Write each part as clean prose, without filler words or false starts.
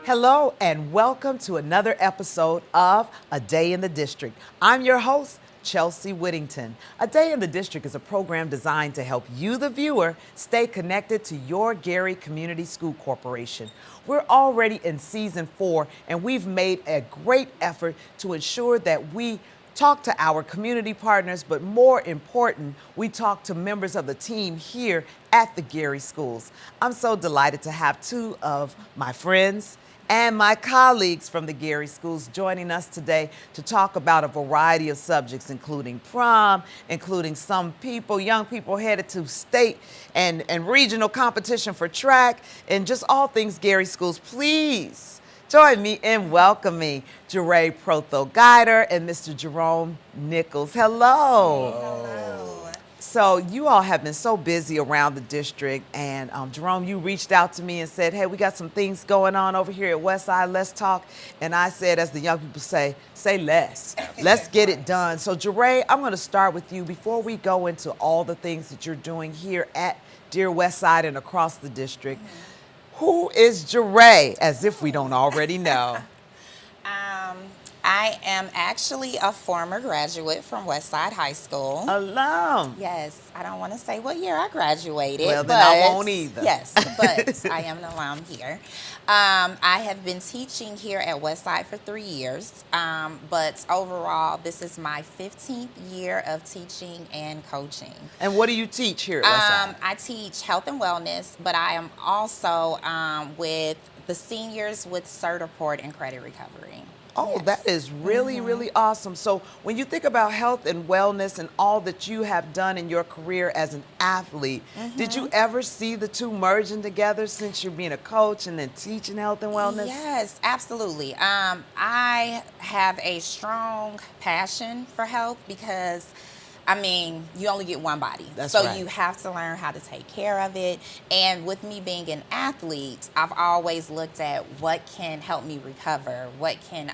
Hello and welcome to another episode of A Day in the District. I'm your host, Chelsea Whittington. A Day in the District is a program designed to help you, the viewer, stay connected to your Gary Community School Corporation. We're already in season 4 and we've made a great effort to ensure that we talk to our community partners, but more important, we talk to members of the team here at the Gary Schools. I'm so delighted to have two of my friends and my colleagues from the Gary Schools joining us today to talk about a variety of subjects, including prom, including some people, young people headed to state and regional competition for track, and just all things Gary Schools. Please join me in welcoming Jerae Protho Guider and Mr. Jerome Nichols. Hello. Hello. So you all have been so busy around the district, and Jerome, you reached out to me and said, hey, we got some things going on over here at Westside, let's talk. And I said, as the young people say less. Let's get it done. So Jerae, I'm gonna start with you before we go into all the things that you're doing here at Dear Westside and across the district. Who is Jerae, as if we don't already know? I am actually a former graduate from Westside High School. Alum. Yes, I don't want to say what year I graduated. Well, then I won't either. Yes, but I am an alum here. I have been teaching here at Westside for 3 years, but overall, this is my 15th year of teaching and coaching. And what do you teach here at Westside? I teach health and wellness, but I am also with the seniors with Certiport and credit recovery. Oh, Yes. that is really, really awesome. So when you think about health and wellness and all that you have done in your career as an athlete, did you ever see the two merging together since you're being a coach and then teaching health and wellness? Yes, absolutely. I have a strong passion for health because you only get one body. That's so right. You have to learn how to take care of it. And with me being an athlete, I've always looked at what can help me recover, what can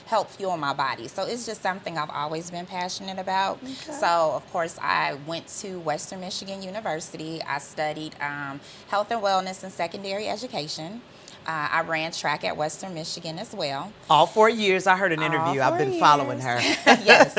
help fuel my body. So it's just something I've always been passionate about. Okay. So, of course, I went to Western Michigan University. I studied health and wellness and secondary education. I ran track at Western Michigan as well. All 4 years. I heard an interview. I've been following her. Yes.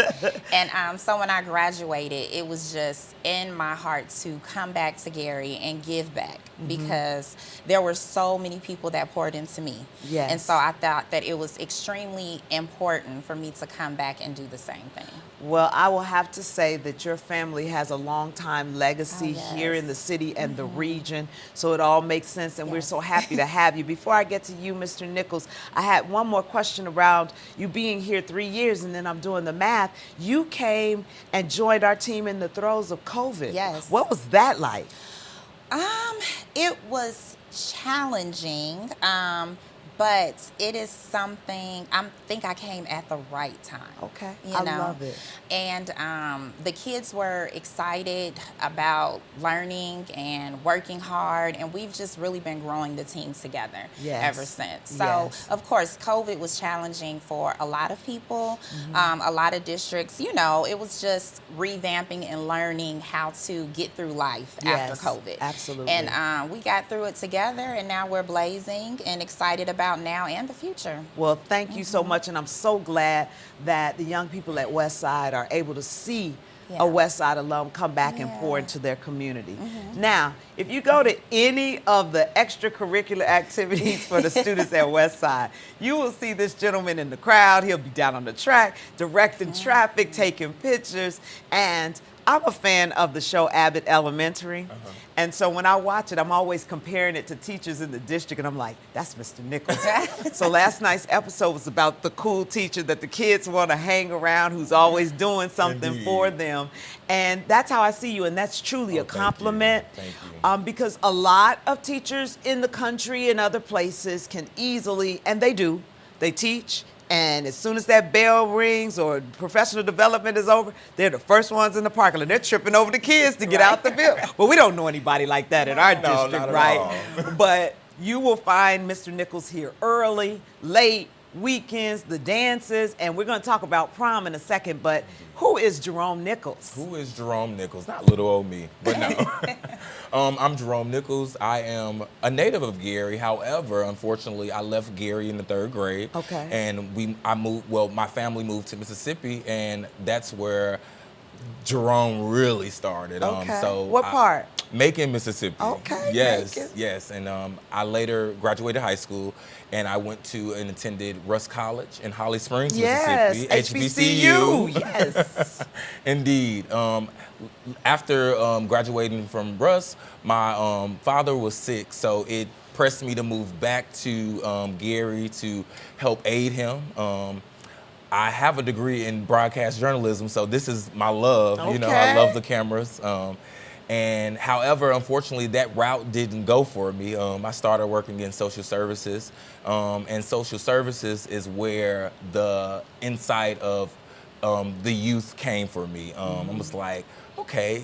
And so when I graduated, it was just in my heart to come back to Gary and give back because there were so many people that poured into me. Yes. And so I thought that it was extremely important for me to come back and do the same thing. Well, I will have to say that your family has a long time legacy Oh, yes. here in the city and the region, so it all makes sense, and we're Yes. so happy to have you. Before I get to you, Mr. Nichols, I had one more question around you being here 3 years, and then I'm doing the math. You came and joined our team in the throes of COVID. Yes. What was that like? It was challenging, but it is something, I think I came at the right time. Okay, You I know? love it. And the kids were excited about learning and working hard, and we've just really been growing the team together Yes. ever since. So, Yes. of course, COVID was challenging for a lot of people, a lot of districts. It was just revamping and learning how to get through life Yes, after COVID. absolutely. And we got through it together, and now we're blazing and excited about now and the future. Well, thank you so much, and I'm so glad that the young people at Westside are able to see Yeah. a Westside alum come back and pour Yeah. into their community. Now, if you go to any of the extracurricular activities for the students at Westside, you will see this gentleman in the crowd. He'll be down on the track, directing traffic, taking pictures, and I'm a fan of the show Abbott Elementary. And so when I watch it, I'm always comparing it to teachers in the district, and I'm like, that's Mr. Nichols. So last night's episode was about the cool teacher that the kids want to hang around, who's always doing something Indeed. for them. And that's how I see you, and that's truly a thank you. compliment. Thank you. Because a lot of teachers in the country and other places can easily, and they do, they teach, and as soon as that bell rings or professional development is over, they're the first ones in the parking lot. They're tripping over the kids to get out the building. But we don't know anybody like that in our No, district, not at right? all. But you will find Mr. Nichols here early, late, weekends, the dances, and we're going to talk about prom in a second, but who is Jerome Nichols? Who is Jerome Nichols? Not little old me, but no. I'm Jerome Nichols. I am a native of Gary. However, unfortunately, I left Gary in the 3rd grade. Okay. And my family moved to Mississippi, and that's where Jerome really started. Okay. What part? Macon, Mississippi. Okay. Yes, Macon. yes. And I later graduated high school, and I went to and attended Russ College in Holly Springs, Yes, Mississippi. HBCU. Yes. Indeed. After graduating from Russ, my father was sick, so it pressed me to move back to Gary to help aid him. I have a degree in broadcast journalism, so this is my love. Okay. You know, I love the cameras. And however, unfortunately, that route didn't go for me. I started working in social services, and social services is where the insight of the youth came for me. I was like, okay,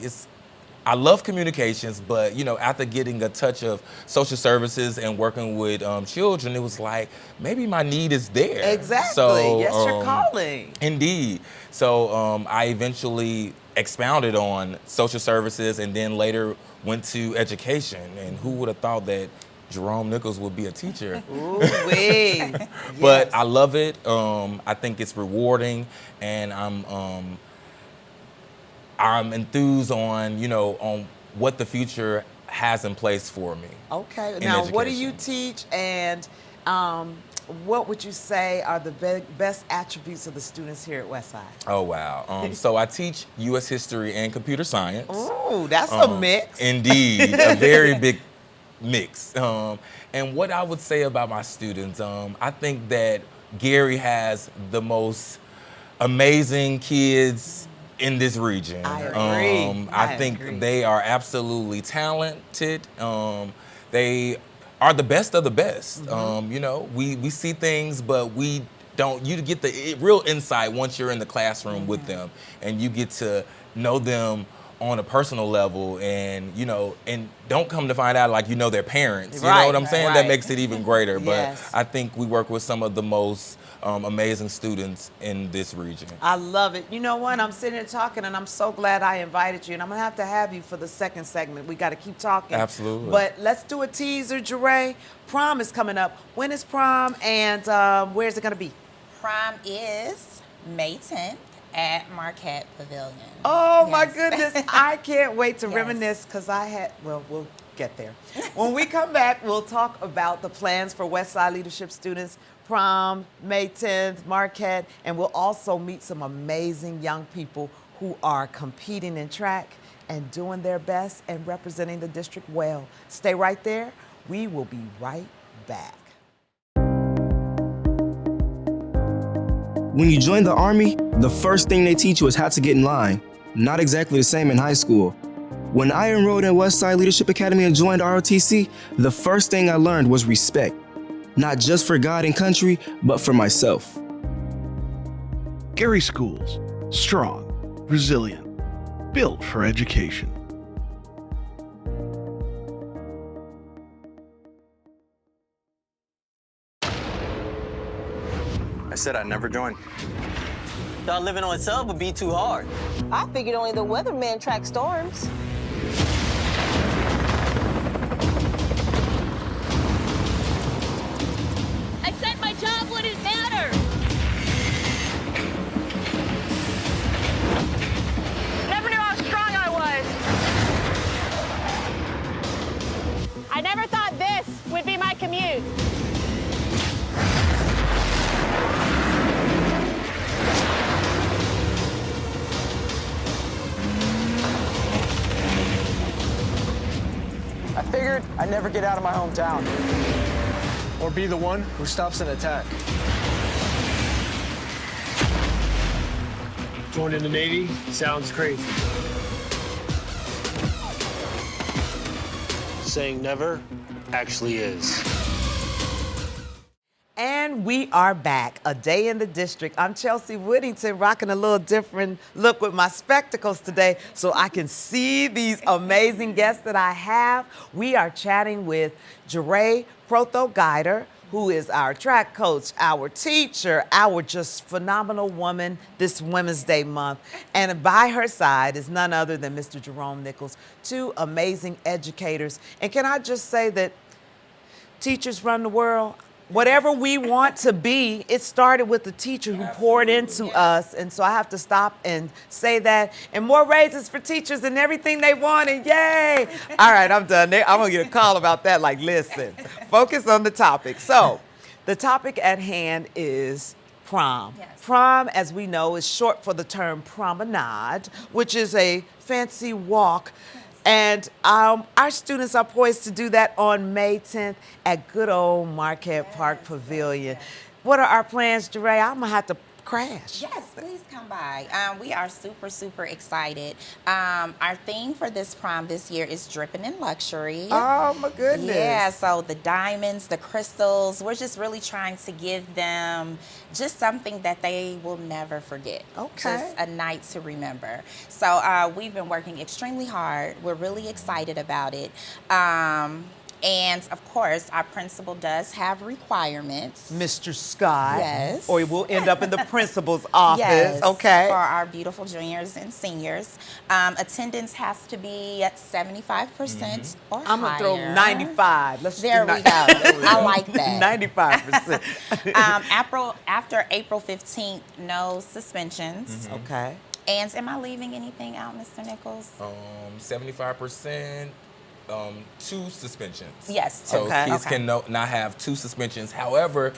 I love communications, but you know, after getting a touch of social services and working with children, it was like, maybe my need is there. Exactly. So, yes, you're calling. Indeed. So I eventually expounded on social services and then later went to education. And who would have thought that Jerome Nichols would be a teacher? Ooh-wee. But Yes. I love it. I think it's rewarding, and I'm enthused on, you know, on what the future has in place for me. Okay. in Now, what do you education. teach, and what would you say are the best attributes of the students here at Westside? Oh, wow. So I teach U.S. history and computer science. Ooh, that's a mix. Indeed, a very big mix. And what I would say about my students, I think that Gary has the most amazing kids in this region. I agree. I think agree. they are absolutely talented. They are the best of the best. You know, we see things, but we don't. You get the real insight once you're in the classroom with them, and you get to know them on a personal level, and you know, and don't come to find out like you know their parents. You know what I'm saying? right. That makes it even greater. Yes. But I think we work with some of the most amazing students in this region. I love it. You know what? I'm sitting here talking, and I'm so glad I invited you. And I'm going to have you for the second segment. We got to keep talking. Absolutely. But let's do a teaser, Jerae. Prom is coming up. When is prom, and where's it going to be? Prom is May 10th at Marquette Pavilion. Oh, my Yes. goodness. I can't wait to Yes. reminisce because we'll get there. When we come back, we'll talk about the plans for Westside Leadership students. Prom, May 10th, Marquette, and we'll also meet some amazing young people who are competing in track and doing their best and representing the district well. Stay right there. We will be right back. When you join the Army, the first thing they teach you is how to get in line. Not exactly the same in high school. When I enrolled in Westside Leadership Academy and joined ROTC, the first thing I learned was respect. Not just for God and country, but for myself. Gary Schools, strong, resilient, built for education. I said I'd never join. Thought living on a sub would be too hard. I figured only the weatherman tracks storms. I said my job wouldn't matter. Never knew how strong I was. I never thought this would be my commute. I figured I'd never get out of my hometown. Or be the one who stops an attack. Joining the Navy sounds crazy. Saying never actually is. And we are back. A day in the district. I'm Chelsea Whittington, rocking a little different look with my spectacles today so I can see these amazing guests that I have. We are chatting with Jerae Protho Guider, who is our track coach, our teacher, our just phenomenal woman this Women's Day month. And by her side is none other than Mr. Jerome Nichols, two amazing educators. And can I just say that teachers run the world? Whatever we want to be, it started with the teacher who poured into us. And so I have to stop and say that. And more raises for teachers and everything they wanted. Yay! All right, I'm done. I'm going to get a call about that. Like, listen, focus on the topic. So the topic at hand is prom. Yes. Prom, as we know, is short for the term promenade, which is a fancy walk. And our students are poised to do that on May 10th at good old Marquette Park Pavilion. What are our plans, Jerae? I'm going to have to crash. Yes, please come by. We are super, super excited. Our theme for this prom this year is dripping in luxury. Oh, my goodness. Yeah, so the diamonds, the crystals, we're just really trying to give them just something that they will never forget. Okay. Just a night to remember. So we've been working extremely hard. We're really excited about it. And of course, our principal does have requirements. Mr. Scott. Yes. Or we'll end up in the principal's office. Yes, Okay. for our beautiful juniors and seniors. Attendance has to be at 75% or higher. I'm going to throw 95. Let's There do we go. I like that. 95%. After April 15th, no suspensions. Okay. And am I leaving anything out, Mr. Nichols? 75%. 2 suspensions. Yes. So Okay. kids Okay. can not have 2 suspensions. However,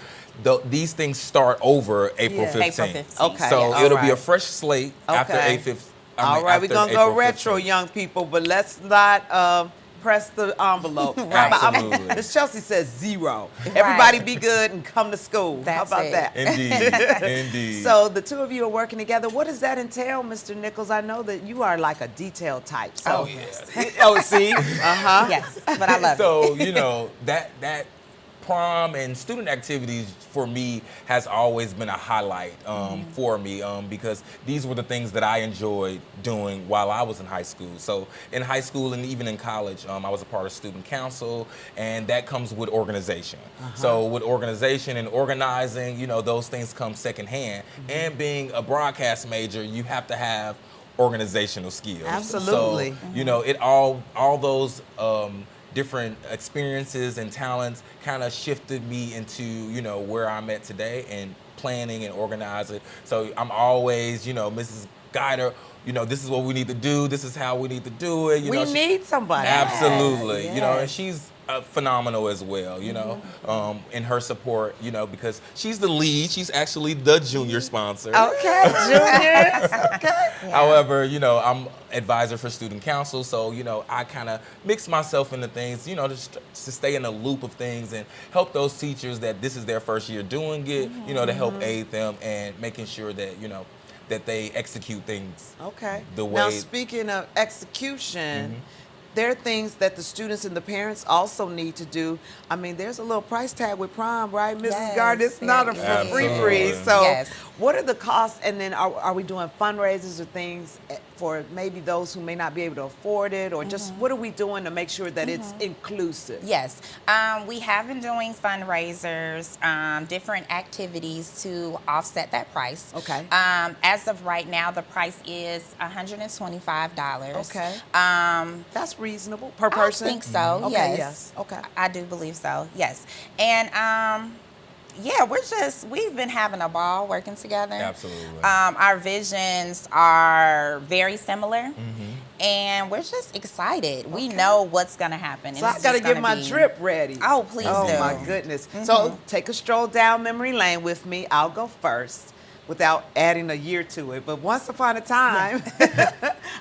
these things start over April Yeah. 15th. April 15th. Okay. So All it'll be a right. fresh slate after Okay. April 15th. All right, we're going to go retro, 15th. young people, but let's not press the envelope. Absolutely. Miss Chelsea says 0. Everybody be good and come to school. That's How about it. that? Indeed. Indeed. So the two of you are working together. What does that entail, Mr. Nichols? I know that you are like a detail type. So. Oh, yeah. Oh, see? Uh-huh. Yes, but I love it. So, that prom and student activities for me has always been a highlight for me because these were the things that I enjoyed doing while I was in high school. So in high school and even in college, I was a part of student council, and that comes with organization. So with organization and organizing, those things come secondhand. And being a broadcast major, you have to have organizational skills. Absolutely. So, it all those different experiences and talents kind of shifted me into, where I'm at today and planning and organizing. So I'm always, Mrs. Guider, this is what we need to do. This is how we need to do it. We need somebody. Absolutely. Yes. And she's phenomenal as well, in her support, because she's the lead. She's actually the junior sponsor. Okay, juniors. Okay. However, I'm advisor for student council, so I kind of mix myself into things, just to stay in the loop of things and help those teachers that this is their first year doing it, to help aid them and making sure that that they execute things. Okay. The way. Now, speaking of execution. There are things that the students and the parents also need to do. I mean, there's a little price tag with prom, right, Mrs. Yes, Gardner? It's not a there free is. free. So Yes. what are the costs? And then are we doing fundraisers or things for maybe those who may not be able to afford it? Or just what are we doing to make sure that it's inclusive? Yes, we have been doing fundraisers, different activities to offset that price. Okay. As of right now, the price is $125. Okay. That's reasonable per I person? think so, Okay, yes. yes. Okay. I do believe so, yes. And yeah, we've been having a ball working together. Absolutely. Our visions are very similar. And we're just excited. We know what's going to happen. So I got to get my drip ready. Oh, please do. Oh, my goodness. So take a stroll down memory lane with me. I'll go first without adding a year to it. But once upon a time,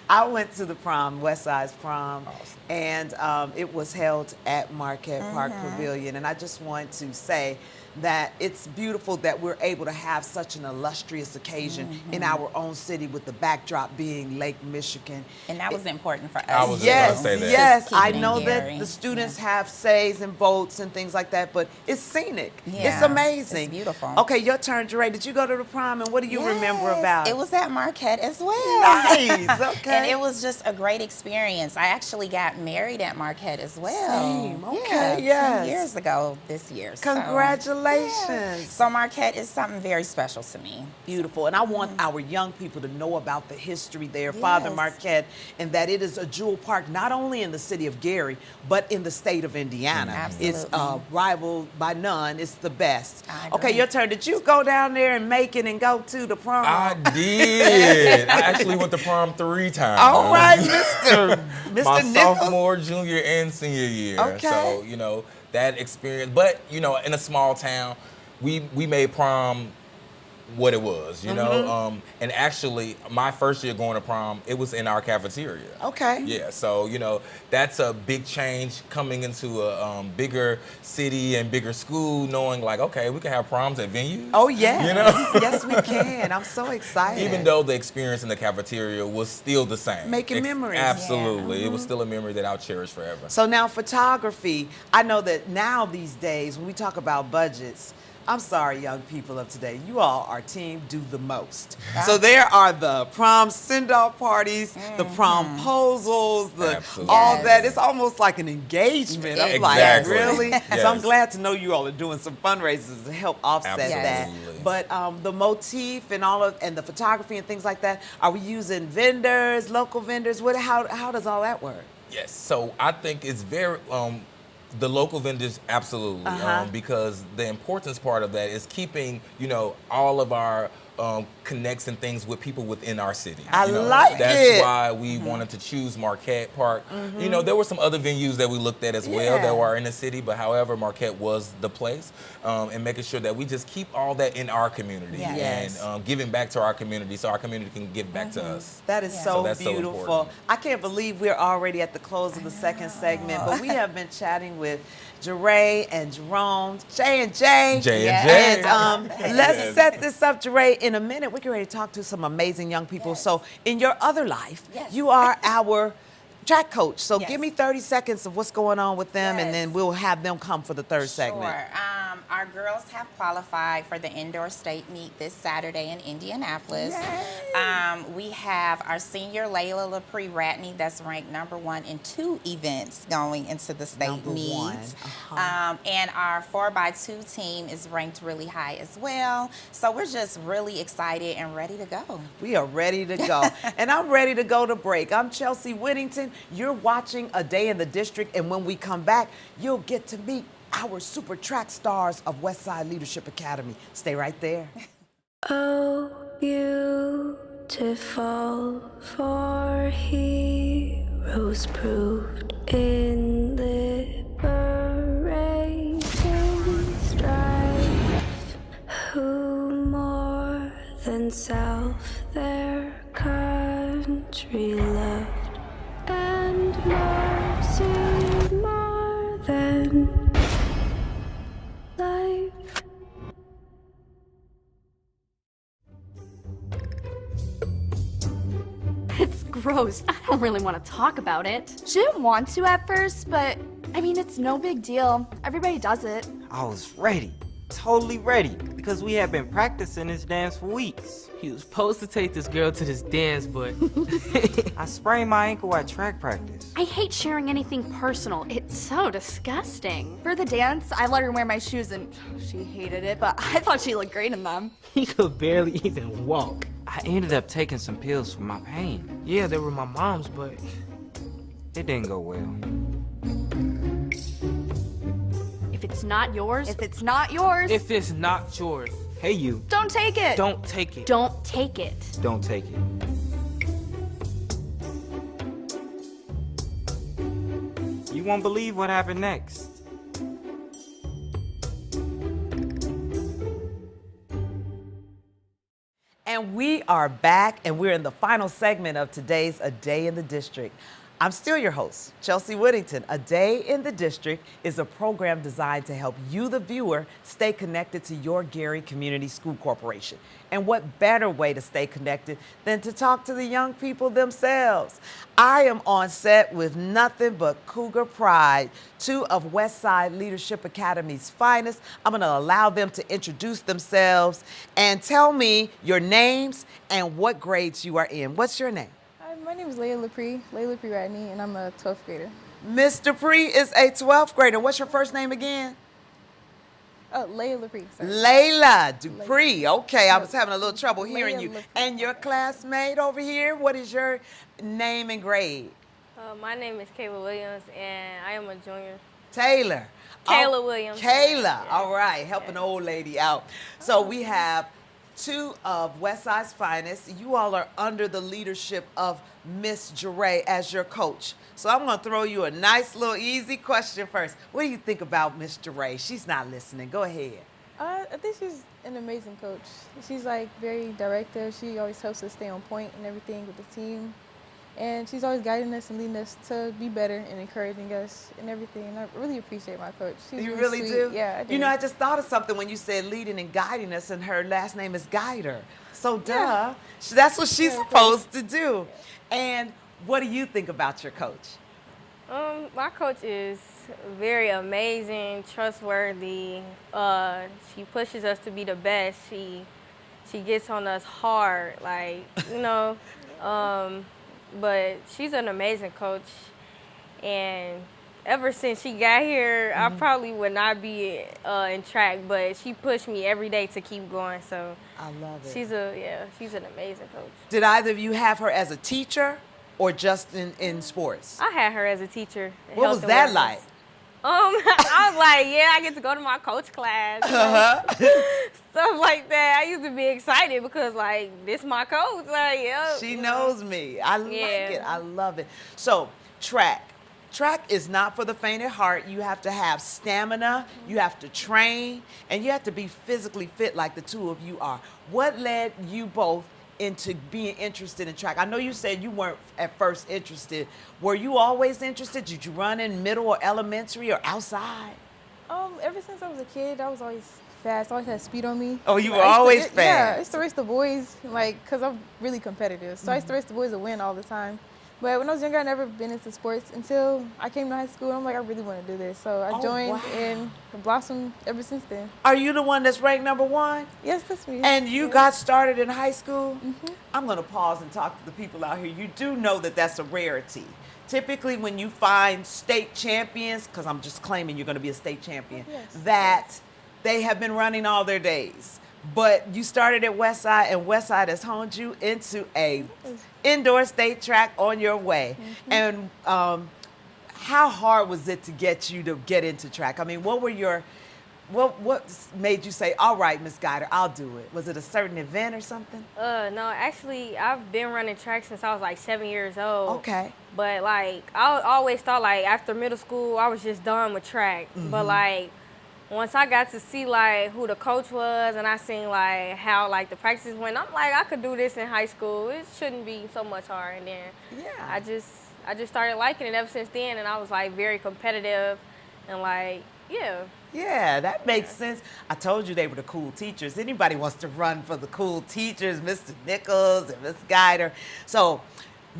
I went to the prom, West Side's prom, and it was held at Marquette Park Pavilion. And I just want to say that it's beautiful that we're able to have such an illustrious occasion in our own city with the backdrop being Lake Michigan. And that was important for us. I was just Yes, gonna say that. yes. Keep I it in know Gary. that the students have says and votes and things like that, but it's scenic. Yeah, It's amazing. it's beautiful. Okay, your turn, Jerae. Did you go to the prom, and what do you remember Yes, about it? Was at Marquette as well. Nice, okay. And it was just a great experience. I actually got married at Marquette as well. Same, okay, yeah, yes. 10 years ago this year. So, Congratulations. yeah. So Marquette is something very special to me. Beautiful. And I want our young people to know about the history there, Father Yes. Marquette, and that it is a jewel park not only in the city of Gary, but in the state of Indiana. It's Absolutely. rivaled by none. It's the best. I Okay, agree. your turn. Did you go down there and make it and go to the prom? I did. I actually went to prom 3 times. All right, Mr. My Nichols. sophomore, junior, and senior year. Okay. So, that experience. But, in a small town, we made prom what it was, and actually my first year going to prom, it was in our cafeteria. Okay. Yeah, so that's a big change coming into a bigger city and bigger school, knowing like, okay, we can have proms at venues. Oh, yeah. Yes, we can. I'm so excited. Even though the experience in the cafeteria was still the same. Making memories. Absolutely. It was still a memory that I'll cherish forever. So now photography, I know that now these days when we talk about budgets, I'm sorry, young people of today, you all, our team, do the most. So there are the prom send-off parties, the promposals, Absolutely. all Yes. that. It's almost like an engagement. I'm like, Exactly. really? Yes. So I'm glad to know you all are doing some fundraisers to help offset that. Absolutely. But the motif and and the photography and things like that, are we using vendors, local vendors? How does all that work? Yes, so I think it's very, the local vendors, absolutely, because the importance part of that is keeping, all of our connects and things with people within our city. I like That's it. why we wanted to choose Marquette Park. There were some other venues that we looked at as well that were in the city, but however, Marquette was the place, and making sure that we just keep all that in our community Yes. and giving back to our community so our community can give back to us. That is So so that's so beautiful. important. I can't believe we're already at the close of the second segment, but we have been chatting with Jerae and Jerome, J and J. J and And J. let's set this up, Jerae. In a minute, we're ready to talk to some amazing young people. So in your other life, you are our track coach. So give me 30 seconds of what's going on with them, and then we'll have them come for the third segment. Sure. Our girls have qualified for the indoor state meet this Saturday in Indianapolis. We have our senior Layla Lepre Ratney that's ranked #1 in 2 events going into the state meet. And our 4x2 team is ranked really high as well. So we're just really excited and ready to go. We are ready to go. And I'm ready to go to break. I'm Chelsea Whittington. You're watching A Day in the District. And when we come back, you'll get to meet our super track stars of Westside Leadership Academy. Stay right there. Oh, beautiful for heroes proved in liberating strife, who more than self their country loved, and mercy more than life. It's gross. I don't really want to talk about it. She didn't want to at first, but I mean, it's no big deal. Everybody does it. I was ready, totally ready, because we had been practicing this dance for weeks. He was supposed to take this girl to this dance, but I sprained my ankle at track practice. I hate sharing anything personal. It's so disgusting. For the dance, I let her wear my shoes and she hated it, but I thought she looked great in them. he could barely even walk. I ended up taking some pills for my pain. Yeah, they were my mom's, but it didn't go well. If it's not yours, If it's not yours, if it's not yours, Hey you, don't take it. don't take it. don't take it. don't take it. You won't believe what happened next. And we are back, and we're in the final segment of today's A Day in the District. I'm still your host, Chelsea Whittington. A Day in the District is a program designed to help you, the viewer, stay connected to your Gary Community School Corporation. And what better way to stay connected than to talk to the young people themselves? I am on set with nothing but Cougar Pride, two of Westside Leadership Academy's finest. I'm going to allow them to introduce themselves and tell me your names and what grades you are in. What's your name? Hi, my name is Layla Dupree Radney, and I'm a 12th grader. Ms. Dupree is a 12th grader. What's your first name again? Oh, Layla Dupree. Sorry. Layla Dupree. Okay, I was having a little trouble hearing you. Layla. And your classmate over here, what is your name and grade? My name is Kayla Williams, and I am a junior. Taylor. Kayla Williams. Kayla. Yeah. All right, helping an old lady out. So we have two of Westside's finest. You all are under the leadership of Miss Jerae as your coach. So I'm going to throw you a nice little easy question first. What do you think about Miss Jerae? She's not listening. Go ahead. I think she's an amazing coach. She's like very directive. She always helps us stay on point and everything with the team. And she's always guiding us and leading us to be better and encouraging us and everything. And I really appreciate my coach. She's You really sweet. do? Yeah, I do. You know, I just thought of something when you said leading and guiding us, and her last name is Guider. So, duh, that's what she's supposed to do. And what do you think about your coach? My coach is very amazing, trustworthy. She pushes us to be the best. She gets on us hard, like, you know. But she's an amazing coach, and ever since she got here, I probably would not be in track, but she pushed me every day to keep going. So I love it. She's an amazing coach. Did either of you have her as a teacher or just in sports? I had her as a teacher. What was that like? I was like, yeah, I get to go to my coach class. Stuff like that. I used to be excited because, like, this my coach. Like, yeah. She knows me. I like it. I love it. So, track. Track is not for the faint at heart. You have to have stamina, you have to train, and you have to be physically fit like the two of you are. What led you both into being interested in track? I know you said you weren't at first interested. Were you always interested? Did you run in middle or elementary or outside? Ever since I was a kid, I was always fast. I always had speed on me. Oh, you were always fast? Yeah, I used to race the boys, like, because I'm really competitive. So I used to race the boys to win all the time. But when I was younger, I never been into sports until I came to high school. And I'm like, I really want to do this. So I joined and blossomed ever since then. Are you the one that's ranked #1? Yes, that's me. And you got started in high school? I'm going to pause and talk to the people out here. You do know that that's a rarity. Typically, when you find state champions, because I'm just claiming you're going to be a state champion, that they have been running all their days. But you started at Westside, and Westside has honed you into a indoor state track on your way. And how hard was it to get you to get into track? I mean, what made you say, all right, Miss Guider, I'll do it? Was it a certain event or something? No, actually, I've been running track since I was like 7 years old. Okay. But like, I always thought like after middle school, I was just done with track. But like, once I got to see like who the coach was, and I seen like how like the practices went, I'm like, I could do this in high school. It shouldn't be so much hard. And then I just started liking it ever since then, and I was like very competitive, and like Yeah, that makes sense. I told you they were the cool teachers. Anybody wants to run for the cool teachers, Mr. Nichols and Miss Guider. So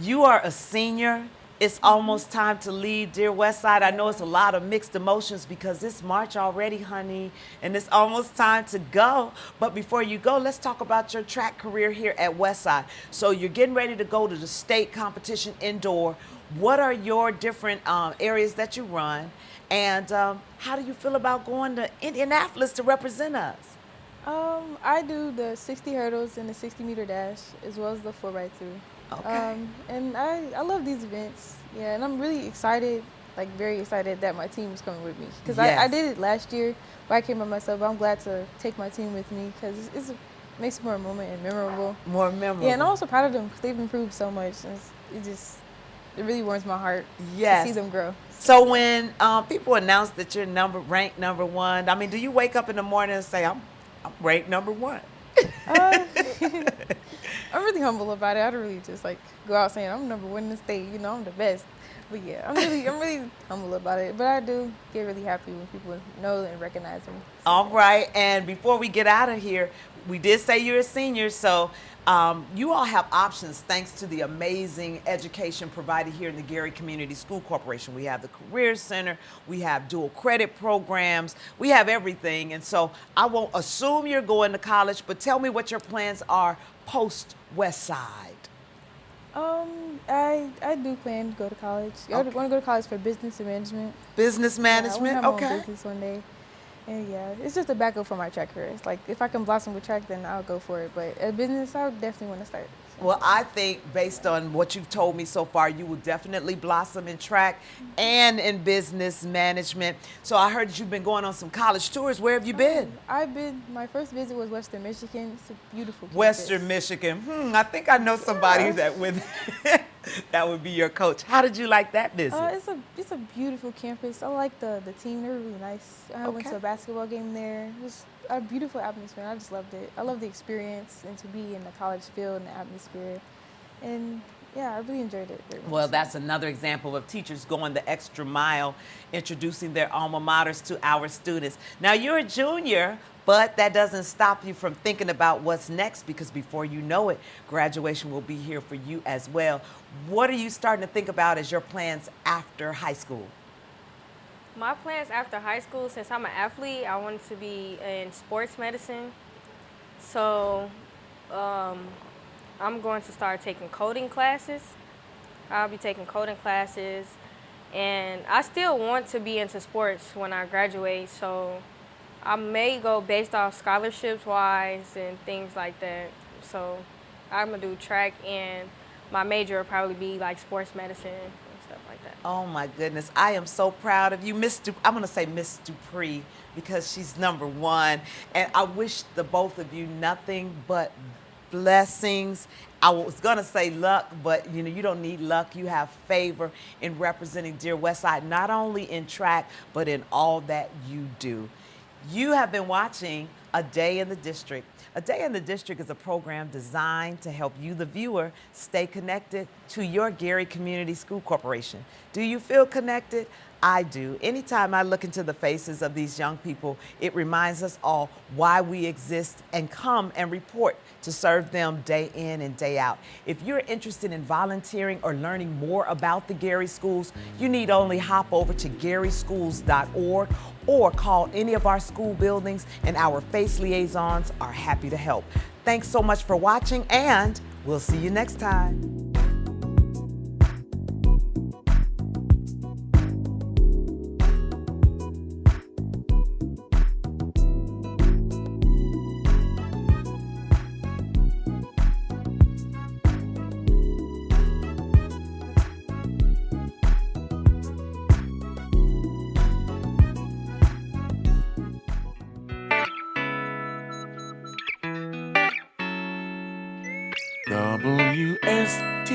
you are a senior. It's almost time to leave, dear Westside. I know it's a lot of mixed emotions because it's March already, honey, and it's almost time to go. But before you go, let's talk about your track career here at Westside. So you're getting ready to go to the state competition indoor. What are your different areas that you run, and how do you feel about going to Indianapolis to represent us? I do the 60 hurdles and the 60-meter dash, as well as the 4x2. Okay. And I love these events. Yeah, and I'm really excited, like very excited that my team is coming with me. Because I did it last year, but I came by myself. But I'm glad to take my team with me because it makes it more a moment and memorable. More memorable. Yeah, and I'm also proud of them because they've improved so much. And it really warms my heart to see them grow. So when people announce that you're ranked #1, I mean, do you wake up in the morning and say, I'm ranked #1? I'm really humble about it. I don't really just like go out saying I'm #1 in the state. You know, I'm the best. But yeah, I'm really humble about it. But I do get really happy when people know and recognize me. All right, and before we get out of here, we did say you're a senior, so you all have options thanks to the amazing education provided here in the Gary Community School Corporation. We have the Career Center, we have dual credit programs, we have everything. And so I won't assume you're going to college, but tell me what your plans are post West Side. I do plan to go to college. I want to go to college for business and management. Business management, yeah, I want to have my okay. own business one day. And yeah, it's just a backup for my track career. It's like if I can blossom with track, then I'll go for it. But a business, I would definitely want to start. Well, I think based on what you've told me so far, you will definitely blossom in track and in business management. So I heard that you've been going on some college tours. Where have you been? My first visit was Western Michigan. It's a beautiful campus. Western Michigan. I think I know somebody that would that would be your coach. How did you like that visit? It's a beautiful campus. I like the team. They were really nice. I went to a basketball game there. It was a beautiful atmosphere. I just loved it. I love the experience and to be in the college field and the atmosphere. And yeah, I really enjoyed it very much. Well, that's another example of teachers going the extra mile, introducing their alma maters to our students. Now, you're a junior, but that doesn't stop you from thinking about what's next, because before you know it, graduation will be here for you as well. What are you starting to think about as your plans after high school? My plans after high school, since I'm an athlete, I wanted to be in sports medicine. So I'm going to start taking coding classes. I'll be taking coding classes. And I still want to be into sports when I graduate, so I may go based off scholarships wise and things like that. So I'm gonna do track, and my major will probably be like sports medicine and stuff like that. Oh my goodness, I am so proud of you, I'm gonna say Miss Dupree because she's #1, and I wish the both of you nothing but blessings. I was gonna say luck, but you don't need luck. You have favor in representing Dear Westside, not only in track, but in all that you do. You have been watching A Day in the District. A Day in the District is a program designed to help you, the viewer, stay connected to your Gary Community School Corporation. Do you feel connected? I do. Anytime I look into the faces of these young people, it reminds us all why we exist and come and report to serve them day in and day out. If you're interested in volunteering or learning more about the Gary Schools, you need only hop over to garyschools.org or call any of our school buildings, and our face liaisons are happy to help. Thanks so much for watching, and we'll see you next time. WSTG